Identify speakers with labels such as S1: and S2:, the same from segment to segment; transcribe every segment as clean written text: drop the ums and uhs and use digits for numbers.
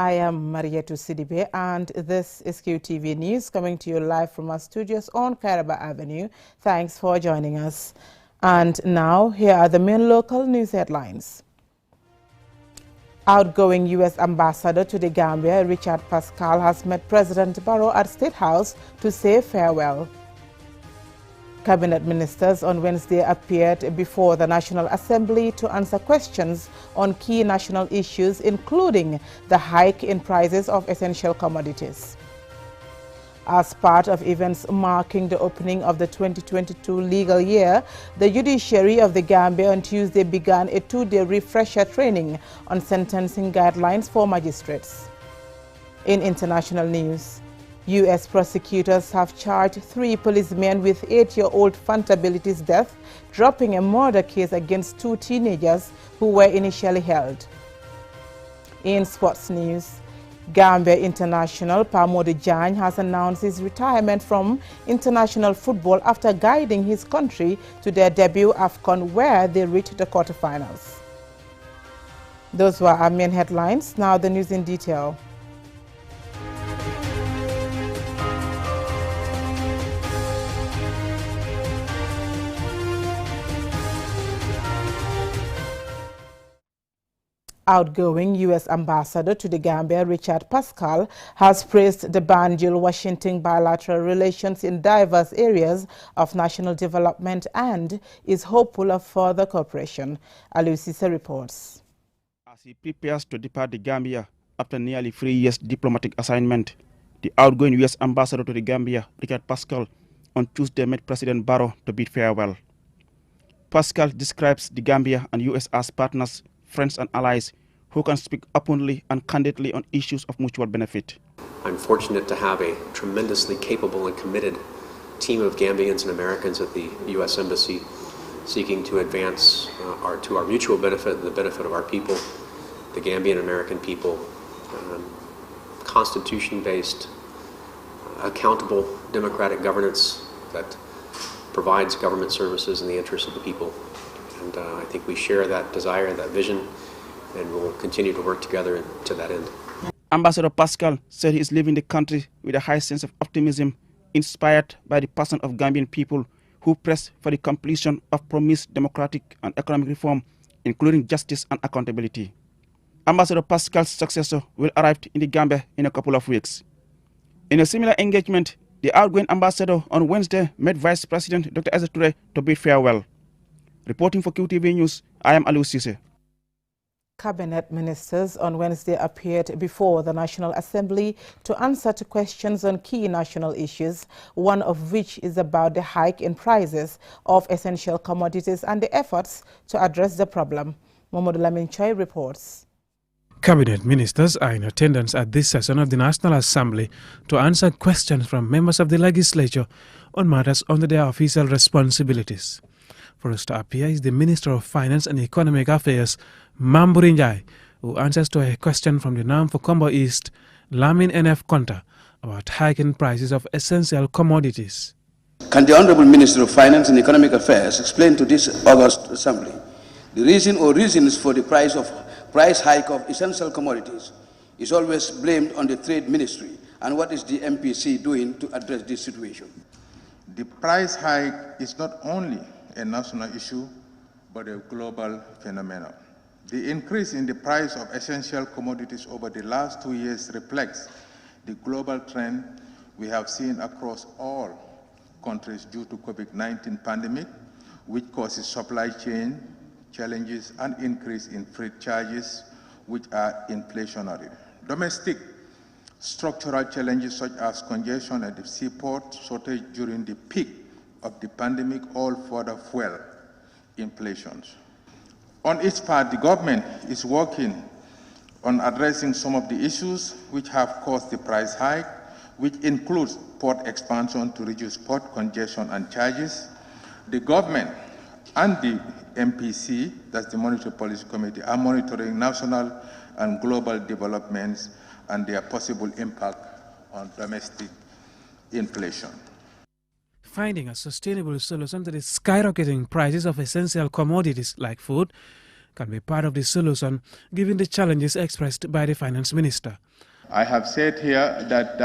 S1: I am Marietu Sidibe, and this is QTV News coming to you live from our studios on Kairaba Avenue. Thanks for joining us. And now, here are the main local news headlines. Outgoing U.S. Ambassador to the Gambia, Richard Pascal, has met President Barrow at State House to say farewell. Cabinet ministers on Wednesday appeared before the National Assembly to answer questions on key national issues, including the hike in prices of essential commodities. As part of events marking the opening of the 2022 legal year, the judiciary of the Gambia on Tuesday began a two-day refresher training on sentencing guidelines for magistrates. In international news, U.S. prosecutors have charged 3 policemen with 8-year-old Fanta Bility's death, dropping a murder case against 2 teenagers who were initially held. In sports news, Gambia international Pamodu Jane has announced his retirement from international football after guiding his country to their debut AFCON, where they reached the quarterfinals. Those were our main headlines. Now the news in detail. Outgoing U.S. Ambassador to the Gambia, Richard Pascal, has praised the Banjul-Washington bilateral relations in diverse areas of national development and is hopeful of further cooperation. Alusisa reports.
S2: As he prepares to depart the Gambia after nearly 3 years diplomatic assignment, the outgoing U.S. Ambassador to the Gambia, Richard Pascal, on Tuesday met President Barrow to bid farewell. Pascal describes the Gambia and U.S. as partners, friends and allies who can speak openly and candidly on issues of mutual benefit.
S3: I'm fortunate to have a tremendously capable and committed team of Gambians and Americans at the U.S. Embassy seeking to advance to our mutual benefit and the benefit of our people, the Gambian American people, constitution-based, accountable democratic governance that provides government services in the interest of the people. And I think we share that desire and that vision, and we'll continue to work together to that end.
S2: Ambassador Pascal said he is leaving the country with a high sense of optimism, inspired by the passion of Gambian people who press for the completion of promised democratic and economic reform, including justice and accountability. Ambassador Pascal's successor will arrive in the Gambia in a couple of weeks. In a similar engagement, the outgoing ambassador on Wednesday met Vice President Dr. Essa Touré to bid farewell. Reporting for QTV News, I am Alusisa.
S1: Cabinet ministers on Wednesday appeared before the National Assembly to answer to questions on key national issues, one of which is about the hike in prices of essential commodities and the efforts to address the problem. Momodu Lamin Choi reports.
S4: Cabinet ministers are in attendance at this session of the National Assembly to answer questions from members of the legislature on matters under their official responsibilities. First to appear is the Minister of Finance and Economic Affairs, Mamburi Njai, who answers to a question from the NAM for Combo East, Lamin NF Konta, about hiking prices of essential commodities.
S5: Can the Honorable Minister of Finance and Economic Affairs explain to this August Assembly the reason or reasons for the price hike of essential commodities is always blamed on the Trade Ministry, and what is the MPC doing to address this situation?
S6: The price hike is not only a national issue, but a global phenomenon. The increase in the price of essential commodities over the last 2 years reflects the global trend we have seen across all countries due to COVID-19 pandemic, which causes supply chain challenges and increase in freight charges, which are inflationary. Domestic structural challenges such as congestion at the seaport, shortage during the peak of the pandemic, all further fuel inflation. On its part, the government is working on addressing some of the issues which have caused the price hike, which includes port expansion to reduce port congestion and charges. The government and the MPC, that's the Monetary Policy Committee, are monitoring national and global developments and their possible impact on domestic inflation.
S4: Finding a sustainable solution to the skyrocketing prices of essential commodities like food, can be part of the solution given the challenges expressed by the Finance Minister.
S6: I have said here that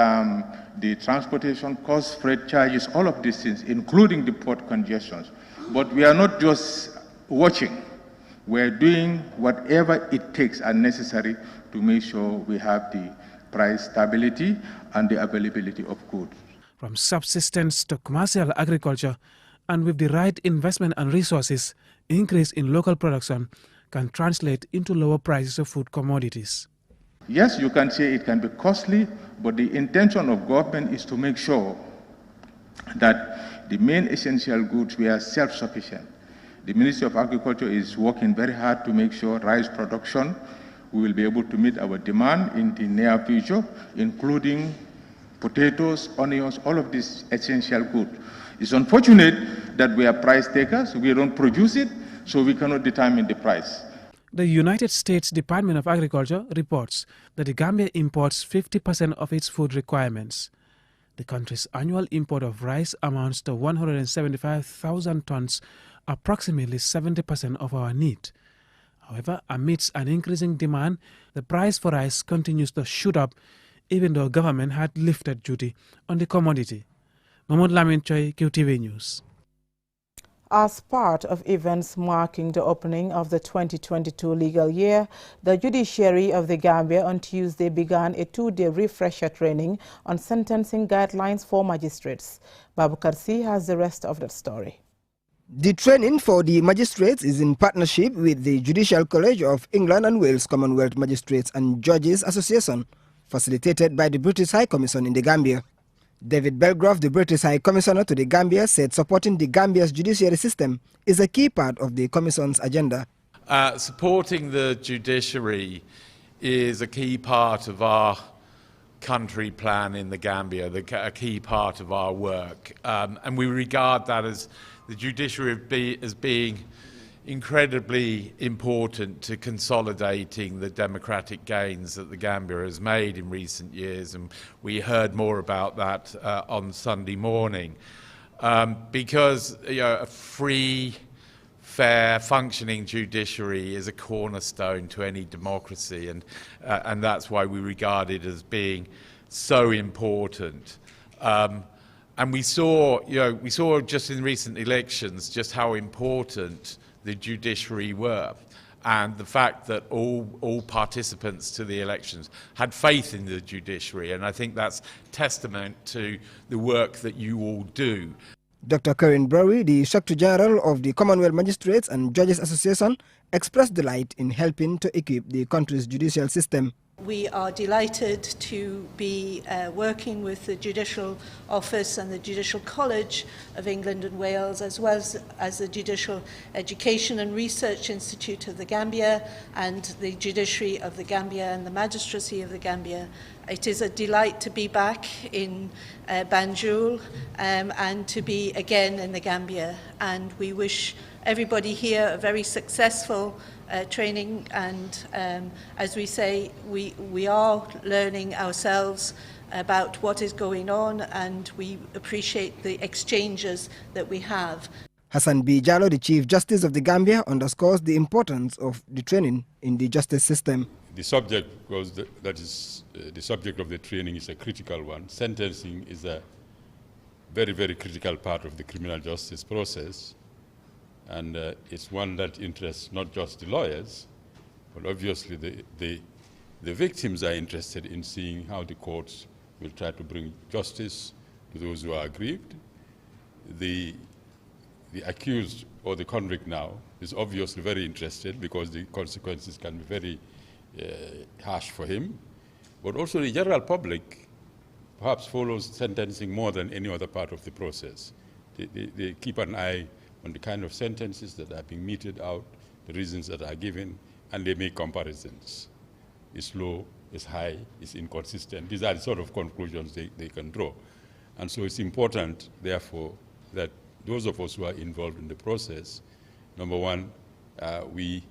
S6: the transportation costs, freight charges, all of these things, including the port congestions. But we are not just watching. We're doing whatever it takes and necessary to make sure we have the price stability and the availability of goods.
S4: From subsistence to commercial agriculture, and with the right investment and resources, increase in local production can translate into lower prices of food commodities.
S6: Yes, you can say it can be costly, but the intention of government is to make sure that the main essential goods we are self-sufficient. The Ministry of Agriculture is working very hard to make sure rice production, we will be able to meet our demand in the near future, including potatoes, onions, all of these essential goods. It's unfortunate that we are price takers, we don't produce it, so we cannot determine the price.
S4: The United States Department of Agriculture reports that the Gambia imports 50% of its food requirements. The country's annual import of rice amounts to 175,000 tons, approximately 70% of our need. However, amidst an increasing demand, the price for rice continues to shoot up, even though government had lifted duty on the commodity. Mahmoud Lamin Choi, QTV News.
S1: As part of events marking the opening of the 2022 legal year, the judiciary of the Gambia on Tuesday began a 2-day refresher training on sentencing guidelines for magistrates. Babukar Si has the rest of that story.
S7: The training for the magistrates is in partnership with the Judicial College of England and Wales Commonwealth Magistrates and Judges Association, facilitated by the British High Commission in the Gambia. David Belgrove, the British High Commissioner to the Gambia, said supporting the Gambia's judiciary system is a key part of the Commission's agenda.
S8: Supporting the judiciary is a key part of our country plan in the Gambia, a key part of our work. And we regard that as the judiciary as being incredibly important to consolidating the democratic gains that the Gambia has made in recent years, and we heard more about that on Sunday morning. Because a free, fair, functioning judiciary is a cornerstone to any democracy, and that's why we regard it as being so important. And we saw just in recent elections just how important the judiciary were, and the fact that all participants to the elections had faith in the judiciary, and I think that's testament to the work that you all do.
S7: Dr. Karen Browy, the Secretary General of the Commonwealth Magistrates and Judges Association, expressed delight in helping to equip the country's judicial system.
S9: We are delighted to be working with the Judicial Office and the Judicial College of England and Wales, as well as the Judicial Education and Research Institute of the Gambia and the Judiciary of the Gambia and the Magistracy of the Gambia. It is a delight to be back in Banjul and to be again in the Gambia, and we wish everybody here a very successful training, and as we say, we are learning ourselves about what is going on, and we appreciate the exchanges that we have.
S7: Hassan B. Jallo, the Chief Justice of the Gambia, underscores the importance of the training in the justice system.
S10: The subject the subject of the training is a critical one. Sentencing is a very, very critical part of the criminal justice process. And it's one that interests not just the lawyers, but obviously the victims are interested in seeing how the courts will try to bring justice to those who are aggrieved. The accused or the convict now is obviously very interested because the consequences can be very harsh for him. But also the general public perhaps follows sentencing more than any other part of the process. They keep an eye on the kind of sentences that are being meted out, the reasons that are given, and they make comparisons. It's low, it's high, it's inconsistent. These are the sort of conclusions they can draw. And so it's important, therefore, that those of us who are involved in the process, number one, we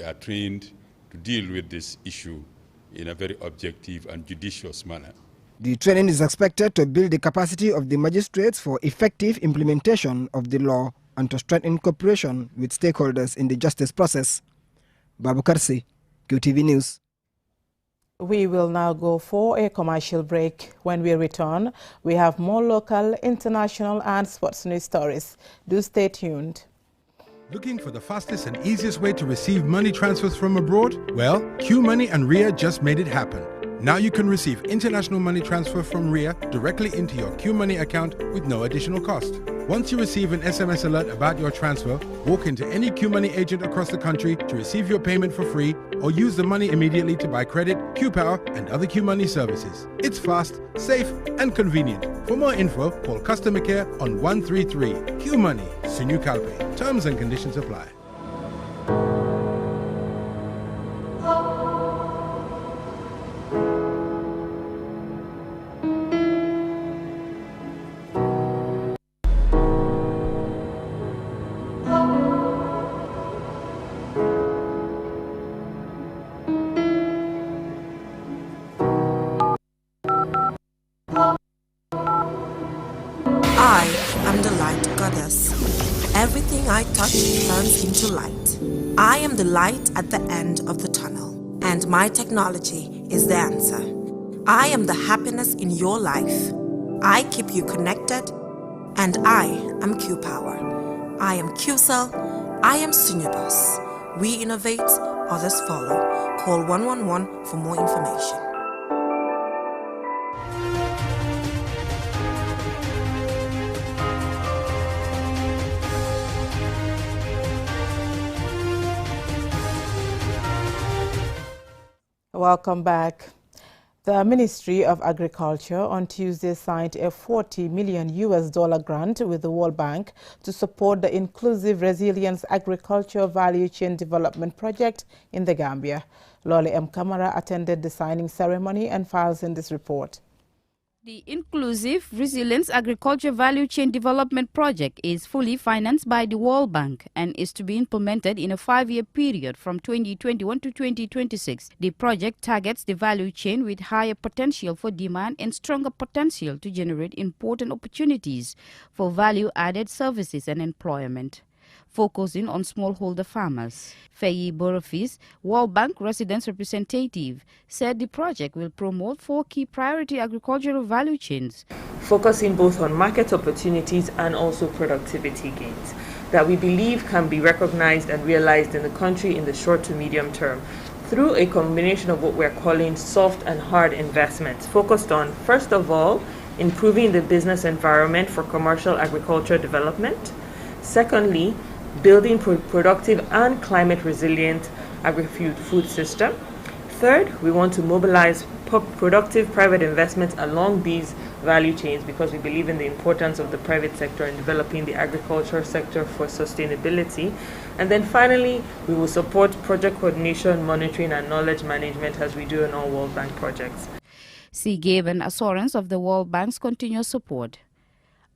S10: are trained to deal with this issue in a very objective and judicious manner.
S7: The training is expected to build the capacity of the magistrates for effective implementation of the law and to strengthen cooperation with stakeholders in the justice process. Babu Karsi, QTV News.
S1: We will now go for a commercial break. When we return, we have more local, international and sports news stories. Do stay tuned.
S11: Looking for the fastest and easiest way to receive money transfers from abroad? Well, QMoney and RIA just made it happen. Now you can receive international money transfer from RIA directly into your QMoney account with no additional cost. Once you receive an SMS alert about your transfer, walk into any QMoney agent across the country to receive your payment for free or use the money immediately to buy credit, QPower and other QMoney services. It's fast, safe and convenient. For more info, call customer care on 133. QMoney, Sinu Calpe. Terms and conditions apply.
S12: I am the light goddess. Everything I touch turns into light. I am the light at the end of the tunnel, and my technology is the answer. I am the happiness in your life. I keep you connected, and I am QPower. I am QCell. I am Sunibus. We innovate, others follow. Call 111 for more information.
S1: Welcome back. The Ministry of Agriculture on Tuesday signed a $40 million grant with the World Bank to support the Inclusive Resilience Agriculture Value Chain Development Project in the Gambia. Loli M. Kamara attended the signing ceremony and files in this report.
S13: The Inclusive Resilience Agriculture Value Chain Development Project is fully financed by the World Bank and is to be implemented in a 5-year period from 2021 to 2026. The project targets the value chain with higher potential for demand and stronger potential to generate important opportunities for value-added services and employment, focusing on smallholder farmers. Faye Borofis, World Bank Residence Representative, said the project will promote 4 key priority agricultural value chains,
S14: focusing both on market opportunities and also productivity gains that we believe can be recognized and realized in the country in the short to medium term through a combination of what we're calling soft and hard investments, focused on, first of all, improving the business environment for commercial agriculture development. Secondly, building productive and climate resilient agri-food system. Third, we want to mobilize productive private investments along these value chains because we believe in the importance of the private sector in developing the agriculture sector for sustainability. And then finally, we will support project coordination, monitoring and knowledge management as we do in all World Bank projects.
S13: She gave an assurance of the World Bank's continuous support.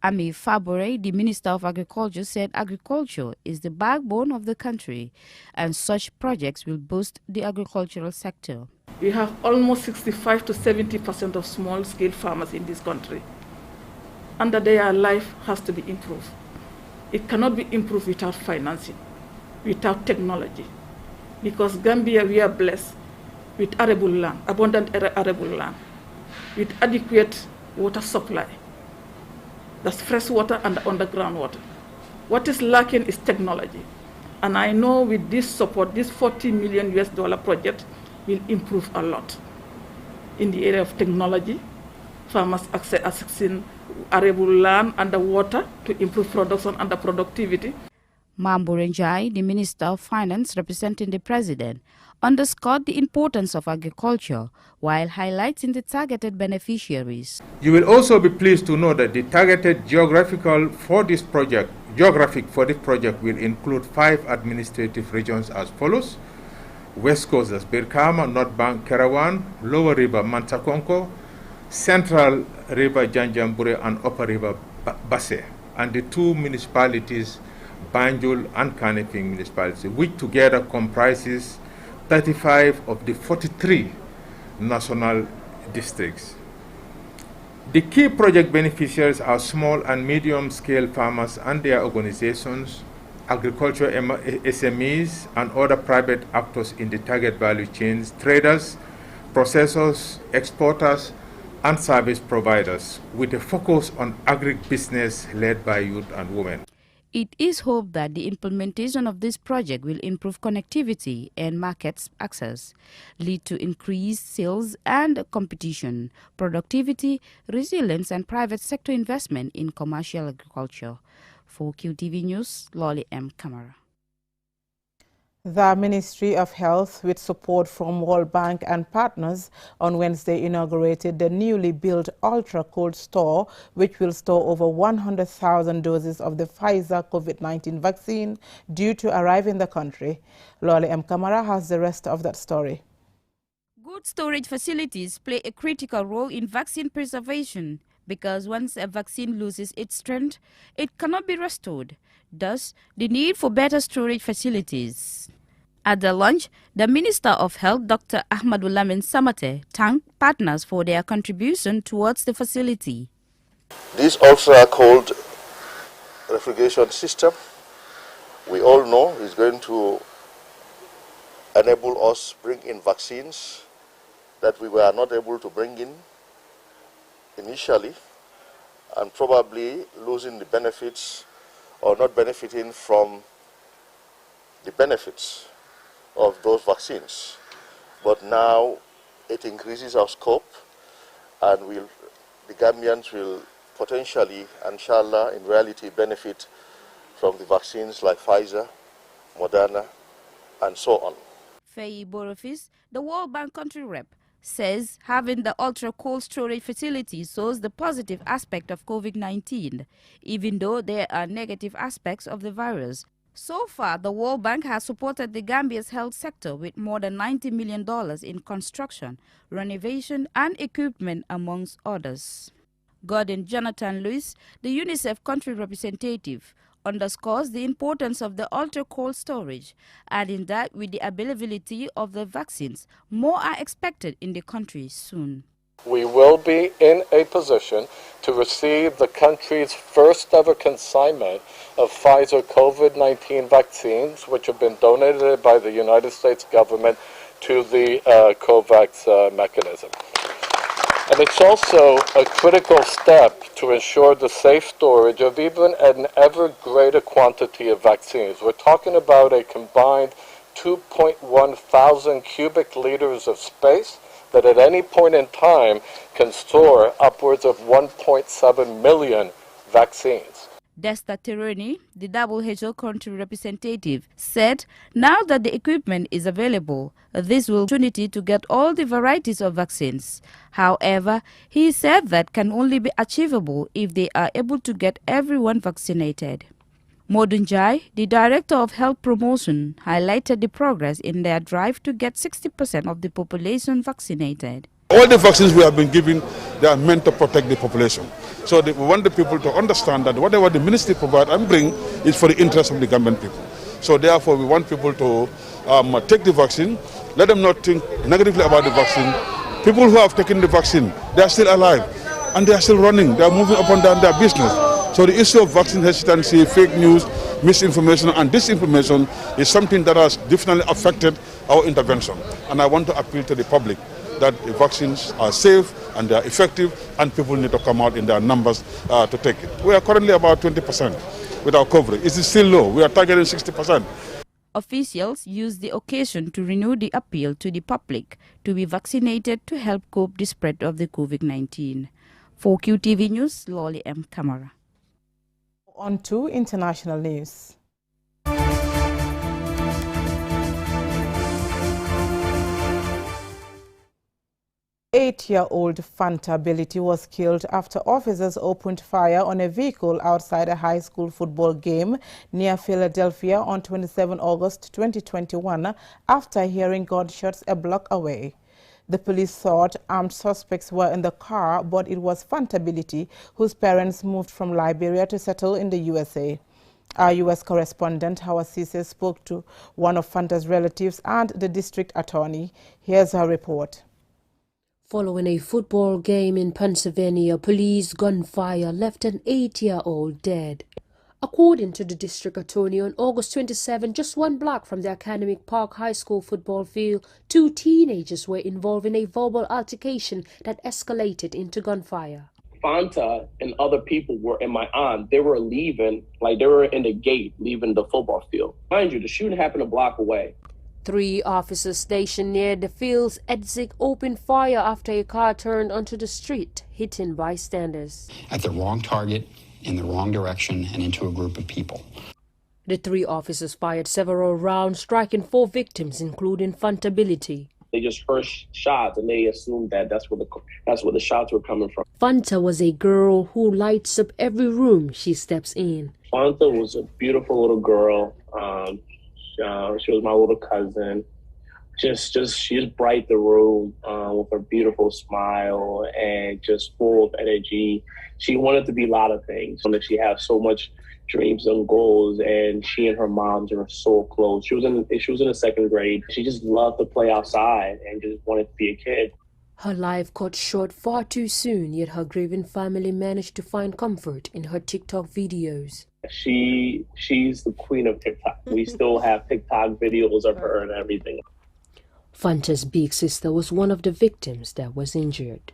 S13: Ami Fabore, the Minister of Agriculture, said agriculture is the backbone of the country and such projects will boost the agricultural sector.
S15: We have almost 65 to 70% of small-scale farmers in this country, and their life has to be improved. It cannot be improved without financing, without technology, because Gambia, we are blessed with arable land, abundant arable land, with adequate water supply. That's fresh water and underground water. What is lacking is technology. And I know with this support, this $40 million project will improve a lot in the area of technology, farmers accessing arable land and the water to improve production and the productivity.
S13: Mamburenjai, the Minister of Finance representing the President, underscored the importance of agriculture while highlighting the targeted beneficiaries.
S6: You will also be pleased to know that the targeted geographic for this project will include 5 administrative regions as follows: West Coast as Birkama, North Bank Kerawan, Lower River Mantakonko, Central River Janjambure and Upper River Basse, and the 2 municipalities Banjul and Kanifing municipality, which together comprises 35 of the 43 national districts. The key project beneficiaries are small and medium-scale farmers and their organizations, agricultural SMEs, and other private actors in the target value chains, traders, processors, exporters, and service providers, with a focus on agribusiness led by youth and women.
S13: It is hoped that the implementation of this project will improve connectivity and market access, lead to increased sales and competition, productivity, resilience, and private sector investment in commercial agriculture. For QTV News, Lolly M. Camara.
S1: The Ministry of Health, with support from World Bank and partners, on Wednesday inaugurated the newly built ultra-cold store, which will store over 100,000 doses of the Pfizer COVID-19 vaccine due to arrive in the country. Lolly M. Camara has the rest of that story.
S13: Good storage facilities play a critical role in vaccine preservation because once a vaccine loses its strength, it cannot be restored. Thus, the need for better storage facilities. At the launch, the Minister of Health, Dr. Ahmadu Lamin Samate, thanked partners for their contribution towards the facility.
S16: This ultra-cold refrigeration system, we all know, is going to enable us bring in vaccines that we were not able to bring in initially, and probably losing the benefits or not benefiting from the benefits of those vaccines. But now it increases our scope, and the Gambians will potentially, inshallah, in reality, benefit from the vaccines like Pfizer, Moderna, and so on.
S13: Faye Borofis, the World Bank country rep, says having the ultra-cold storage facility shows the positive aspect of COVID-19, even though there are negative aspects of the virus. So far, the World Bank has supported the Gambia's health sector with more than $90 million in construction, renovation, and equipment, amongst others. Gordon Jonathan Lewis, the UNICEF country representative, underscores the importance of the ultra-cold storage, adding that with the availability of the vaccines, more are expected in the country soon.
S17: We will be in a position to receive the country's first ever consignment of Pfizer COVID-19 vaccines, which have been donated by the United States government to the COVAX mechanism. And it's also a critical step to ensure the safe storage of even an ever greater quantity of vaccines. We're talking about a combined 2.1 thousand cubic liters of space that at any point in time can store upwards of 1.7 million vaccines.
S13: Desta Tironi, the WHO country representative, said now that the equipment is available, this will be an opportunity to get all the varieties of vaccines. However, he said that can only be achievable if they are able to get everyone vaccinated. Modunjai, the Director of Health Promotion, highlighted the progress in their drive to get 60% of the population vaccinated.
S18: All the vaccines we have been given, they are meant to protect the population. So we want the people to understand that whatever the ministry provide and bring is for the interest of the Gambian people. So therefore we want people to take the vaccine, let them not think negatively about the vaccine. People who have taken the vaccine, they are still alive and they are still running, they are moving up and down their business. So the issue of vaccine hesitancy, fake news, misinformation and disinformation is something that has definitely affected our intervention. And I want to appeal to the public that the vaccines are safe and they are effective and people need to come out in their numbers to take it. We are currently about 20% with our coverage. It is still low. We are targeting 60%.
S13: Officials used the occasion to renew the appeal to the public to be vaccinated to help cope the spread of the COVID-19. For QTV News, Lolly M. Camara.
S1: On to international news. 8-year-old Fanta Ability was killed after officers opened fire on a vehicle outside a high school football game near Philadelphia on 27 August 2021 after hearing gunshots a block away. The police thought armed suspects were in the car, but it was Fanta Ability, whose parents moved from Liberia to settle in the USA. Our U.S. correspondent, Howard Cisse, spoke to one of Fanta's relatives and the district attorney. Here's her report.
S19: Following a football game in Pennsylvania, police gunfire left an 8-year-old dead. According to the district attorney, on August 27, just one block from the Academic Park High School football field, 2 teenagers were involved in a verbal altercation that escalated into gunfire.
S20: Fanta and other people were, and my aunt, they were leaving, like they were in the gate, leaving the football field. Mind you, the shooting happened a block away.
S19: 3 officers stationed near the field's exit opened fire after a car turned onto the street, hitting bystanders.
S21: At the wrong target, in the wrong direction, and into a group of people.
S19: The 3 officers fired several rounds, striking 4 victims, including Fantability.
S20: They just heard shots and they assumed that that's where the shots were coming from.
S19: Fanta was a girl who lights up every room she steps in.
S20: Fanta was a beautiful little girl. She was my little cousin. She just bright the room with her beautiful smile and just full of energy. She wanted to be a lot of things. And she had so much dreams and goals, and she and her moms were so close. She was in the 2nd grade. She just loved to play outside and just wanted to be a kid.
S19: Her life cut short far too soon, yet her grieving family managed to find comfort in her TikTok videos.
S20: She's the queen of TikTok. We still have TikTok videos of her and everything.
S19: Fanta's big sister was one of the victims that was injured.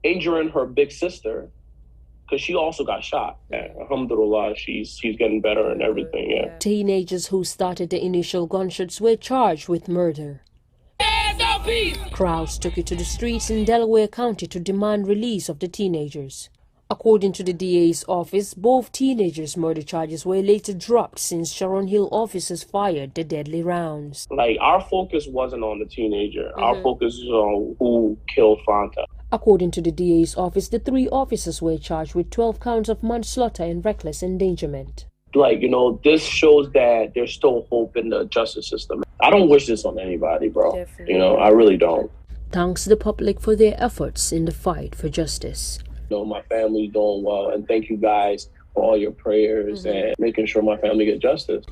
S20: Injuring her big sister, because she also got shot. Alhamdulillah, she's getting better and everything, yeah.
S19: Teenagers who started the initial gunshots were charged with murder. Crowds took it to the streets in Delaware County to demand release of the teenagers. According to the DA's office, both teenagers' murder charges were later dropped since Sharon Hill officers fired the deadly rounds.
S20: Like, our focus wasn't on the teenager. Our focus was on who killed Fanta.
S19: According to the DA's office, the 3 officers were charged with 12 counts of manslaughter and reckless endangerment.
S20: Like, this shows that there's still hope in the justice system. I don't wish this on anybody, bro. Definitely. I really don't.
S19: Thanks to the public for their efforts in the fight for justice.
S20: My family's doing well, and thank you guys for all your prayers and making sure my family get justice.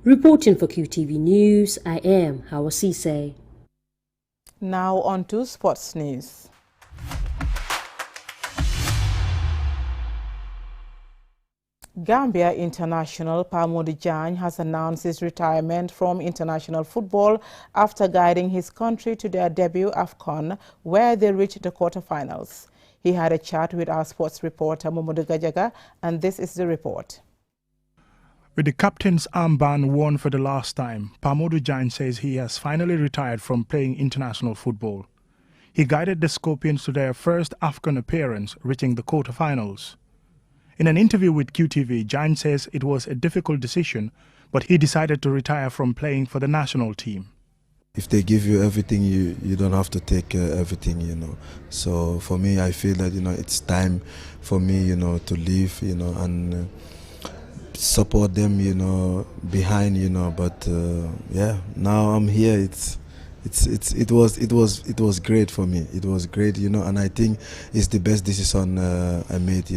S19: Reporting for QTV News, I am Hawa Sise.
S1: Now on to sports news. Gambia international Pamodu Jane has announced his retirement from international football after guiding his country to their debut AFCON, where they reached the quarterfinals. He had a chat with our sports reporter Momodu Gajaga, and this is the report.
S22: With the captain's armband worn for the last time, Pamodu Jane says he has finally retired from playing international football. He guided the Scorpions to their first AFCON appearance, reaching the quarterfinals. In an interview with QTV, Jane says it was a difficult decision, but he decided to retire from playing for the national team.
S23: If they give you everything, you don't have to take everything, So for me, I feel that, it's time for me, to leave, and support them, behind, but yeah, now I'm here. It was great for me. It was great, and I think it's the best decision I made,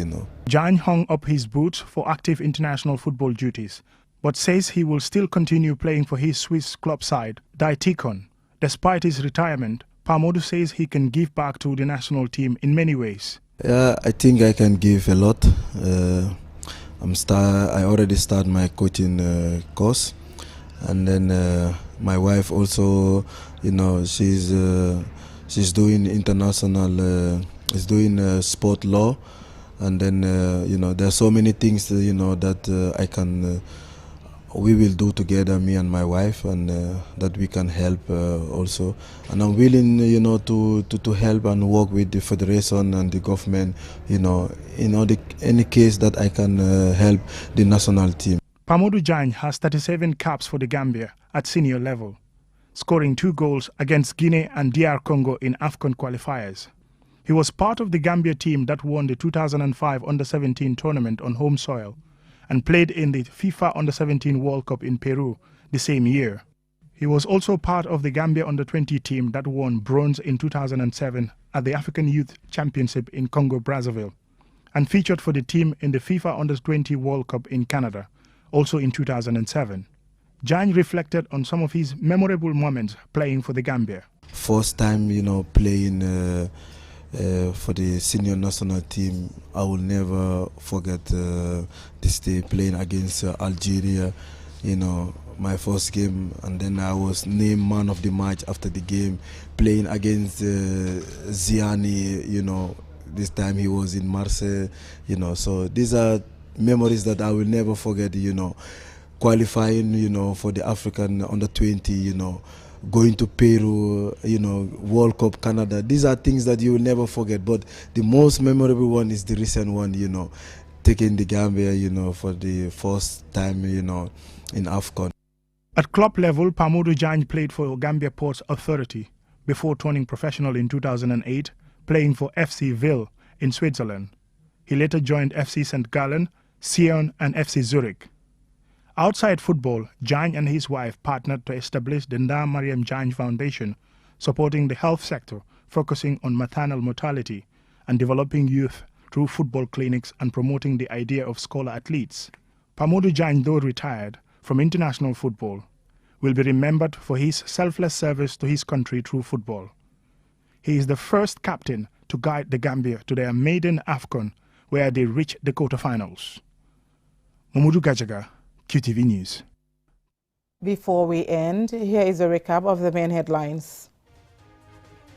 S22: Jane hung up his boots for active international football duties, but says he will still continue playing for his Swiss club side, Daitikon. Despite his retirement, Pamodu says he can give back to the national team in many ways.
S23: Yeah, I think I can give a lot. I already started my coaching course, and then my wife also, she's doing international, is doing sport law, and then there are so many things that I can. We will do together, me and my wife, and that we can help also. And I'm willing, to help and work with the federation and the government, any case that I can help the national team.
S22: Pamodu Jane has 37 caps for the Gambia at senior level, scoring 2 goals against Guinea and DR Congo in AFCON qualifiers. He was part of the Gambia team that won the 2005 Under-17 tournament on home soil, and played in the FIFA Under-17 World Cup in Peru the same year. He was also part of the Gambia Under-20 team that won bronze in 2007 at the African Youth Championship in Congo-Brazzaville, and featured for the team in the FIFA Under-20 World Cup in Canada, also in 2007. Jane reflected on some of his memorable moments playing for the Gambia.
S23: first time, you know, playing for the senior national team. I will never forget this day playing against Algeria, you know, my first game, and then I was named man of the match after the game, playing against Ziani, you know, this time he was in Marseille, you know, so these are memories that I will never forget, you know, qualifying, you know, for the African under-20, you know, going to Peru, you know, World Cup, Canada. These are things that you will never forget, but the most memorable one is the recent one, you know, taking the Gambia, you know, for the first time, you know, in AFCON.
S22: At club level, Pamoudou Diagne played for Gambia Ports Authority before turning professional in 2008, playing for FC Ville in Switzerland. He later joined FC St. Gallen, Sion and FC Zurich. Outside football, Diagne and his wife partnered to establish the Nda Mariam Diagne Foundation, supporting the health sector, focusing on maternal mortality and developing youth through football clinics and promoting the idea of scholar athletes. Pamoudou Diagne, though retired from international football, will be remembered for his selfless service to his country through football. He is the first captain to guide the Gambia to their maiden AFCON, where they reached the quarterfinals. Mamadou Gajaga, QTV News.
S1: Before we end, here is a recap of the main headlines.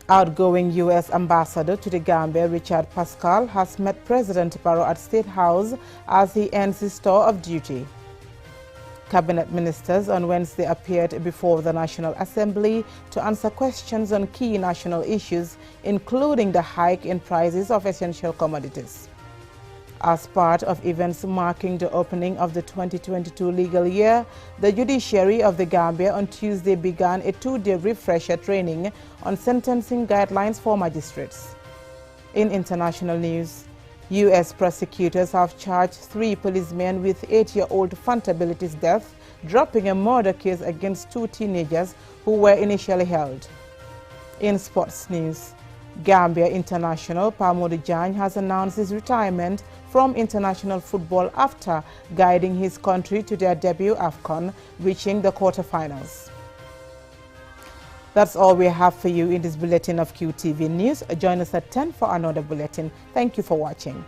S1: Outgoing U.S. Ambassador to the Gambia, Richard Pascal, has met President Barrow at State House as he ends his tour of duty. Cabinet ministers on Wednesday appeared before the National Assembly to answer questions on key national issues, including the hike in prices of essential commodities. As part of events marking the opening of the 2022 legal year, the judiciary of the Gambia on Tuesday began a two-day refresher training on sentencing guidelines for magistrates. In international news, U.S. prosecutors have charged 3 policemen with 8-year-old Fanta Bility's death, dropping a murder case against 2 teenagers who were initially held. In sports news, Gambia international Pamoudou Diagne has announced his retirement from international football after guiding his country to their debut AFCON, reaching the quarterfinals. That's all we have for you in this bulletin of QTV News. Join us at 10 for another bulletin. Thank you for watching.